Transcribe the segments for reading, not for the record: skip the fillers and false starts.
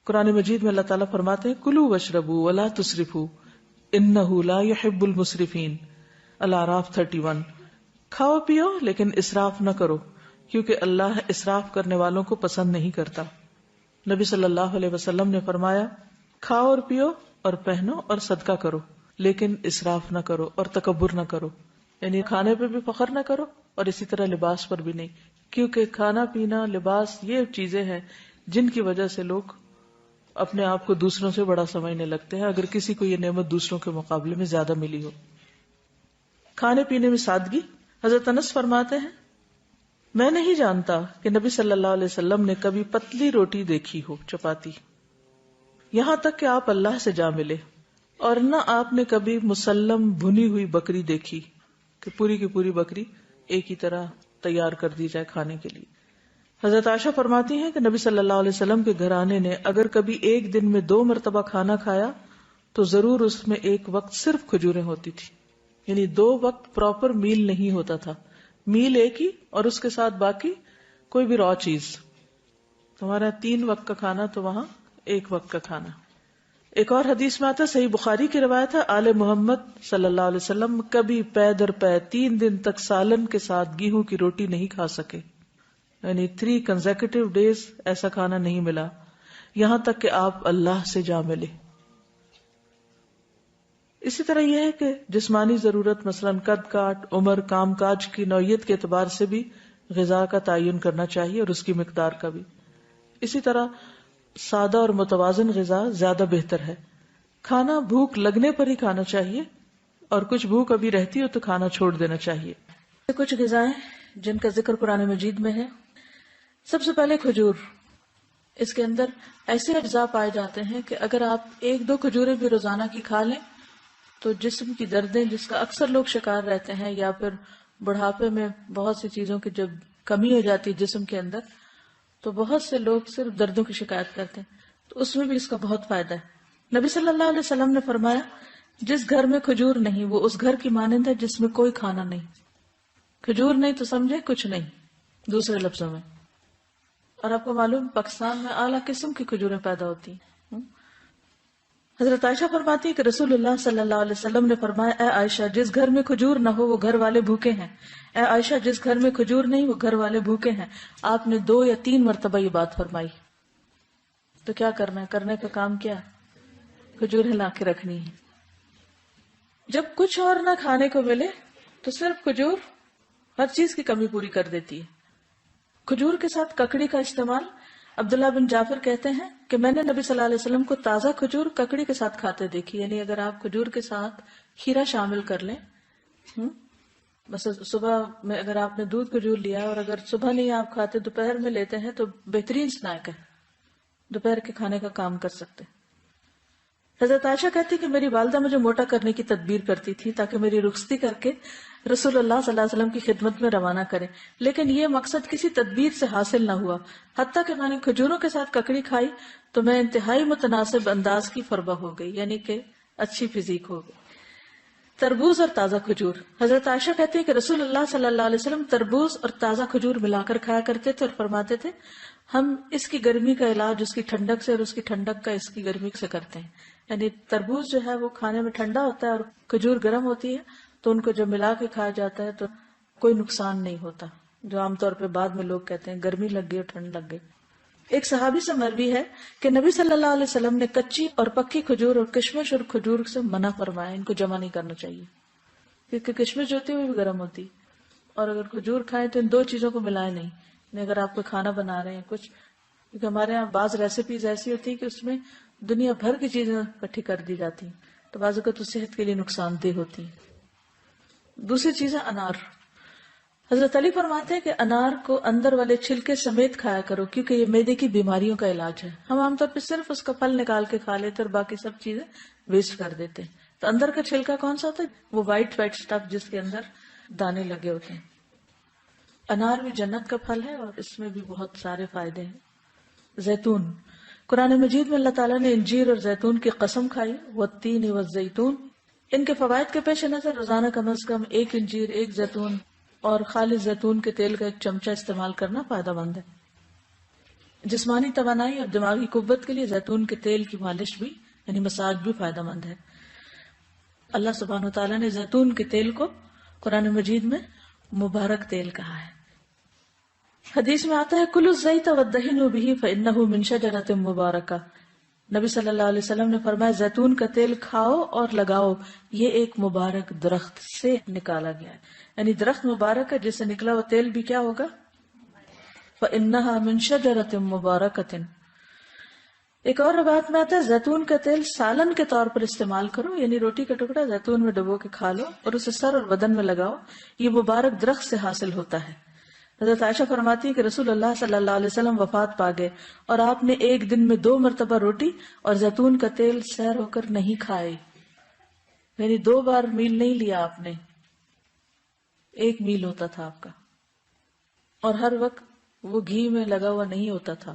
قرآن مجید میں اللہ تعالیٰ فرماتے ہیں کلوا واشربوا ولا تسرفوا انہ لا يحب المسرفین، الاعراف 31۔ کھاؤ پیو لیکن اسراف نہ کرو کیونکہ اللہ اسراف کرنے والوں کو پسند نہیں کرتا۔ نبی صلی اللہ علیہ وسلم نے فرمایا کھاؤ اور پیو اور پہنو اور صدقہ کرو لیکن اسراف نہ کرو اور تکبر نہ کرو، یعنی کھانے پہ بھی فخر نہ کرو اور اسی طرح لباس پر بھی نہیں، کیونکہ کھانا پینا لباس یہ چیزیں ہیں جن کی وجہ سے لوگ اپنے آپ کو دوسروں سے بڑا سمجھنے لگتے ہیں اگر کسی کو یہ نعمت دوسروں کے مقابلے میں زیادہ ملی ہو۔ کھانے پینے میں سادگی۔ حضرت انس فرماتے ہیں میں نہیں جانتا کہ نبی صلی اللہ علیہ وسلم نے کبھی پتلی روٹی دیکھی ہو، چپاتی، یہاں تک کہ آپ اللہ سے جا ملے، اور نہ آپ نے کبھی مسلم بھنی ہوئی بکری دیکھی کہ پوری کی پوری بکری ایک ہی طرح تیار کر دی جائے کھانے کے لیے۔ حضرت عائشہ فرماتی ہیں کہ نبی صلی اللہ علیہ وسلم کے گھرانے نے اگر کبھی ایک دن میں 2 مرتبہ کھانا کھایا تو ضرور اس میں ایک وقت صرف کھجوریں ہوتی تھی، یعنی 2 وقت پراپر میل نہیں ہوتا تھا، میل ایک ہی اور اس کے ساتھ باقی کوئی بھی را چیز۔ ہمارا 3 وقت کا کھانا تو وہاں 1 وقت کا کھانا۔ ایک اور حدیث میں آتا ہے، صحیح بخاری کی روایت ہے، آل محمد صلی اللہ علیہ وسلم کبھی پے در پے 3 دن تک سالن کے ساتھ گیہوں کی روٹی نہیں کھا سکے، یعنی 3 کنزیکٹیو ڈیز ایسا کھانا نہیں ملا، یہاں تک کہ آپ اللہ سے جا ملے۔ اسی طرح یہ ہے کہ جسمانی ضرورت مثلا قد کاٹ، عمر، کام کاج کی نوعیت کے اعتبار سے بھی غذا کا تعین کرنا چاہیے اور اس کی مقدار کا بھی۔ اسی طرح سادہ اور متوازن غذا زیادہ بہتر ہے۔ کھانا بھوک لگنے پر ہی کھانا چاہیے اور کچھ بھوک ابھی رہتی ہو تو کھانا چھوڑ دینا چاہیے۔ کچھ غذائیں جن کا ذکر قرآن مجید میں ہے، سب سے پہلے کھجور۔ اس کے اندر ایسے اجزاء پائے جاتے ہیں کہ اگر آپ 1-2 کھجوریں بھی روزانہ کی کھا لیں تو جسم کی دردیں جس کا اکثر لوگ شکار رہتے ہیں، یا پھر بڑھاپے میں بہت سی چیزوں کی جب کمی ہو جاتی ہے جسم کے اندر تو بہت سے لوگ صرف دردوں کی شکایت کرتے ہیں، تو اس میں بھی اس کا بہت فائدہ ہے۔ نبی صلی اللہ علیہ وسلم نے فرمایا جس گھر میں کھجور نہیں وہ اس گھر کی مانند ہے جس میں کوئی کھانا نہیں۔ کھجور نہیں تو سمجھے کچھ نہیں دوسرے لفظوں میں۔ اور آپ کو معلوم پاکستان میں اعلیٰ قسم کی کھجوریں پیدا ہوتی ہیں۔ حضرت عائشہ فرماتی ہے کہ رسول اللہ صلی اللہ علیہ وسلم نے فرمایا اے عائشہ جس گھر میں کھجور نہ ہو وہ گھر والے بھوکے ہیں، اے عائشہ جس گھر میں کھجور نہیں وہ گھر والے بھوکے ہیں۔ آپ نے 2 یا 3 مرتبہ یہ بات فرمائی۔ تو کیا کرنا ہے؟ کرنے کا کام کیا؟ کھجوریں لا کے رکھنی ہے۔ جب کچھ اور نہ کھانے کو ملے تو صرف کھجور ہر چیز کی کمی پوری کر دیتی ہے۔ کھجور کے ساتھ ککڑی کا استعمال، عبداللہ بن جعفر کہتے ہیں کہ میں نے نبی صلی اللہ علیہ وسلم کو تازہ کھجور ککڑی کے ساتھ کھاتے دیکھی، یعنی اگر آپ کھجور کے ساتھ کھیرا شامل کر لیں، بس صبح میں اگر آپ نے دودھ کھجور لیا اور اگر صبح نہیں آپ کھاتے دوپہر میں لیتے ہیں تو بہترین سنیک ہے، دوپہر کے کھانے کا کام کر سکتے۔ حضرت عائشہ کہتی کہ میری والدہ مجھے موٹا کرنے کی تدبیر کرتی تھی تاکہ میری رخصتی کر کے رسول اللہ صلی اللہ علیہ وسلم کی خدمت میں روانہ کرے، لیکن یہ مقصد کسی تدبیر سے حاصل نہ ہوا، حتیٰ کہ میں نے کھجوروں کے ساتھ ککڑی کھائی تو میں انتہائی متناسب انداز کی فربہ ہو گئی، یعنی کہ اچھی فزیک ہو گئی۔ تربوز اور تازہ کھجور، حضرت عائشہ کہتی ہے کہ رسول اللہ صلی اللہ علیہ وسلم تربوز اور تازہ کھجور ملا کر کھایا کرتے تھے اور فرماتے تھے ہم اس کی گرمی کا علاج اس کی ٹھنڈک سے اور اس کی ٹھنڈک کا اس کی گرمی سے کرتے ہیں، یعنی تربوز جو ہے وہ کھانے میں ٹھنڈا ہوتا ہے اور کھجور گرم ہوتی ہے تو ان کو جب ملا کے کھایا جاتا ہے تو کوئی نقصان نہیں ہوتا، جو عام طور پہ بعد میں لوگ کہتے ہیں گرمی لگ گئی اور ٹھنڈ لگ گئی۔ ایک صحابی سے مروی ہے کہ نبی صلی اللہ علیہ وسلم نے کچی اور پکی کھجور اور کشمش اور کھجور سے منع فرمایا، ان کو جمع نہیں کرنا چاہیے کیونکہ کشمش جو ہوتی ہے وہ بھی گرم ہوتی، اور اگر کھجور کھائیں تو ان 2 چیزوں کو ملائے نہیں، یعنی اگر آپ کو کھانا بنا رہے ہیں کچھ، کیونکہ ہمارے یہاں بعض ریسیپیز ایسی ہوتی ہے کہ اس میں دنیا بھر کی چیزیں اکٹھی کر دی جاتی ہیں تو بعض اوقات تو صحت کے لیے نقصان دہ ہوتی ہیں۔ دوسری چیز ہے انار۔ حضرت علی فرماتے ہیں کہ انار کو اندر والے چھلکے سمیت کھایا کرو کیونکہ یہ معدے کی بیماریوں کا علاج ہے۔ ہم عام طور پہ صرف اس کا پھل نکال کے کھا لیتے اور باقی سب چیزیں ویسٹ کر دیتے ہیں، تو اندر کا چھلکا کون سا ہوتا ہے؟ وہ وائٹ وائٹ اسٹف جس کے اندر دانے لگے ہوتے ہیں۔ انار بھی جنت کا پھل ہے اور اس میں بھی بہت سارے فائدے ہیں۔ زیتون، قرآن مجید میں اللہ تعالیٰ نے انجیر اور زیتون کی قسم کھائی، والتین والزیتون۔ ان کے فوائد کے پیش نظر روزانہ کم از کم 1 انجیر، 1 زیتون اور خالص زیتون کے تیل کا 1 چمچہ استعمال کرنا فائدہ مند ہے۔ جسمانی توانائی اور دماغی قوت کے لیے زیتون کے تیل کی مالش بھی یعنی مساج بھی فائدہ مند ہے. اللہ سبحانہ وتعالیٰ نے زیتون کے تیل کو قرآن مجید میں مبارک تیل کہا ہے. حدیث میں آتا ہے کلوا الزیت وادہنوا بہ فانہ من شجرۃ مبارکہ. نبی صلی اللہ علیہ وسلم نے فرمایا زیتون کا تیل کھاؤ اور لگاؤ، یہ ایک مبارک درخت سے نکالا گیا ہے. یعنی درخت مبارک ہے جس سے نکلا وہ تیل بھی کیا ہوگا؟ فإنها من شجرۃ مبارکۃ. ایک اور روایت میں آتا ہے زیتون کا تیل سالن کے طور پر استعمال کرو، یعنی روٹی کا ٹکڑا زیتون میں ڈبو کے کھا لو اور اسے سر اور بدن میں لگاؤ، یہ مبارک درخت سے حاصل ہوتا ہے. حضرت عائشہ فرماتی ہے کہ رسول اللہ صلی اللہ علیہ وسلم وفات پا گئے اور آپ نے ایک دن میں 2 مرتبہ روٹی اور زیتون کا تیل سیر ہو کر نہیں کھائے، یعنی 2 بار میل نہیں لیا آپ نے، 1 میل ہوتا تھا آپ کا، اور ہر وقت وہ گھی میں لگا ہوا نہیں ہوتا تھا.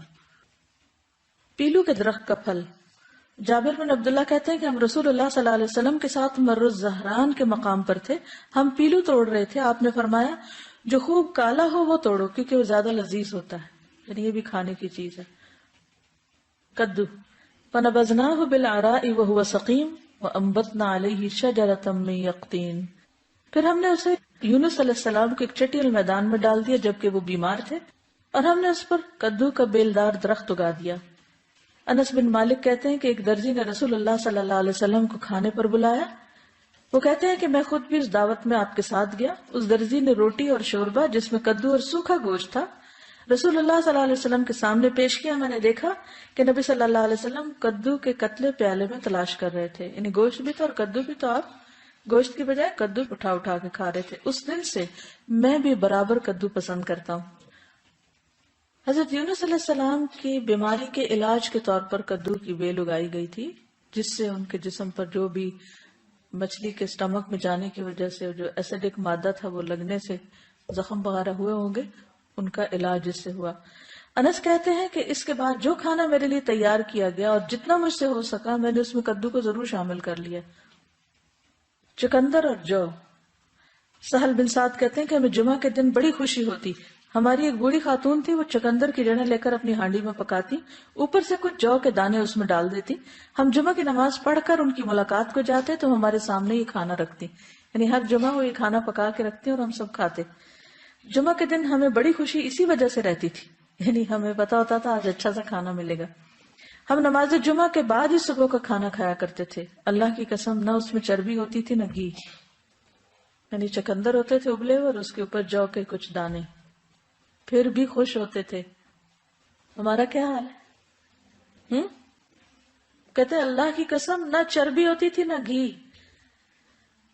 پیلو کے درخت کا پھل. جابر بن عبداللہ کہتے ہیں کہ ہم رسول اللہ صلی اللہ علیہ وسلم کے ساتھ مر الزہران کے مقام پر تھے، ہم پیلو توڑ رہے تھے. آپ نے فرمایا جو خوب کالا ہو وہ توڑو کیونکہ وہ زیادہ لذیذ ہوتا ہے، یعنی یہ بھی کھانے کی چیز ہے. کدو. فنبذناہ بالعراء وهو سقیم وانبتنا علیہ شجرۃ من یقطین. پھر ہم نے اسے یونس علیہ السلام کے ایک چٹیل میدان میں ڈال دیا جبکہ وہ بیمار تھے، اور ہم نے اس پر کدو کا بیلدار درخت اگا دیا. انس بن مالک کہتے ہیں کہ ایک درزی نے رسول اللہ صلی اللہ علیہ وسلم کو کھانے پر بلایا. وہ کہتے ہیں کہ میں خود بھی اس دعوت میں آپ کے ساتھ گیا. اس درزی نے روٹی اور شوربہ جس میں کدو اور سوکھا گوشت تھا رسول اللہ صلی اللہ علیہ وسلم کے سامنے پیش کیا. میں نے دیکھا کہ نبی صلی اللہ علیہ وسلم کدو کے قتلے پیالے میں تلاش کر رہے تھے، یعنی گوشت بھی تھا اور کدو بھی، تو آپ گوشت کی بجائے کدو اٹھا اٹھا کے کھا رہے تھے. اس دن سے میں بھی برابر کدو پسند کرتا ہوں. حضرت یونس علیہ السلام کی بیماری کے علاج کے طور پر کدو کی بیل اگائی گئی تھی، جس سے ان کے جسم پر جو بھی مچھلی کے اسٹمک میں جانے کی وجہ سے جو ایسیڈک مادہ تھا وہ لگنے سے زخم وغیرہ ہوئے ہوں گے، ان کا علاج اس سے ہوا. انس کہتے ہیں کہ اس کے بعد جو کھانا میرے لیے تیار کیا گیا اور جتنا مجھ سے ہو سکا میں نے اس میں کدو کو ضرور شامل کر لیا. چقندر اور جو. سہل بن سعد کہتے ہیں کہ ہمیں جمعہ کے دن بڑی خوشی ہوتی. ہماری ایک بوڑھی خاتون تھی، وہ چقندر کی جڑیں لے کر اپنی ہانڈی میں پکاتی، اوپر سے کچھ جو کے دانے اس میں ڈال دیتی. ہم جمعہ کی نماز پڑھ کر ان کی ملاقات کو جاتے تو ہمارے سامنے یہ کھانا رکھتی، یعنی ہر جمعہ وہ یہ کھانا پکا کے رکھتی اور ہم سب کھاتے. جمعہ کے دن ہمیں بڑی خوشی اسی وجہ سے رہتی تھی، یعنی ہمیں پتا ہوتا تھا آج اچھا سا کھانا ملے گا. ہم نماز جمعہ کے بعد ہی صبح کا کھانا کھایا کرتے تھے. اللہ کی قسم نہ اس میں چربی ہوتی تھی نہ گھی، یعنی چقندر ہوتے تھے ابلے ہوئے اور اس کے اوپر جو کے کچھ دانے، پھر بھی خوش ہوتے تھے. ہمارا کیا حال ہے؟ کہتے ہیں اللہ کی قسم نہ چربی ہوتی تھی نہ گھی.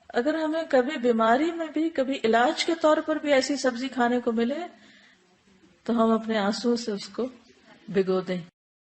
اگر ہمیں کبھی بیماری میں بھی کبھی علاج کے طور پر بھی ایسی سبزی کھانے کو ملے تو ہم اپنے آنسو سے اس کو بھگو دیں.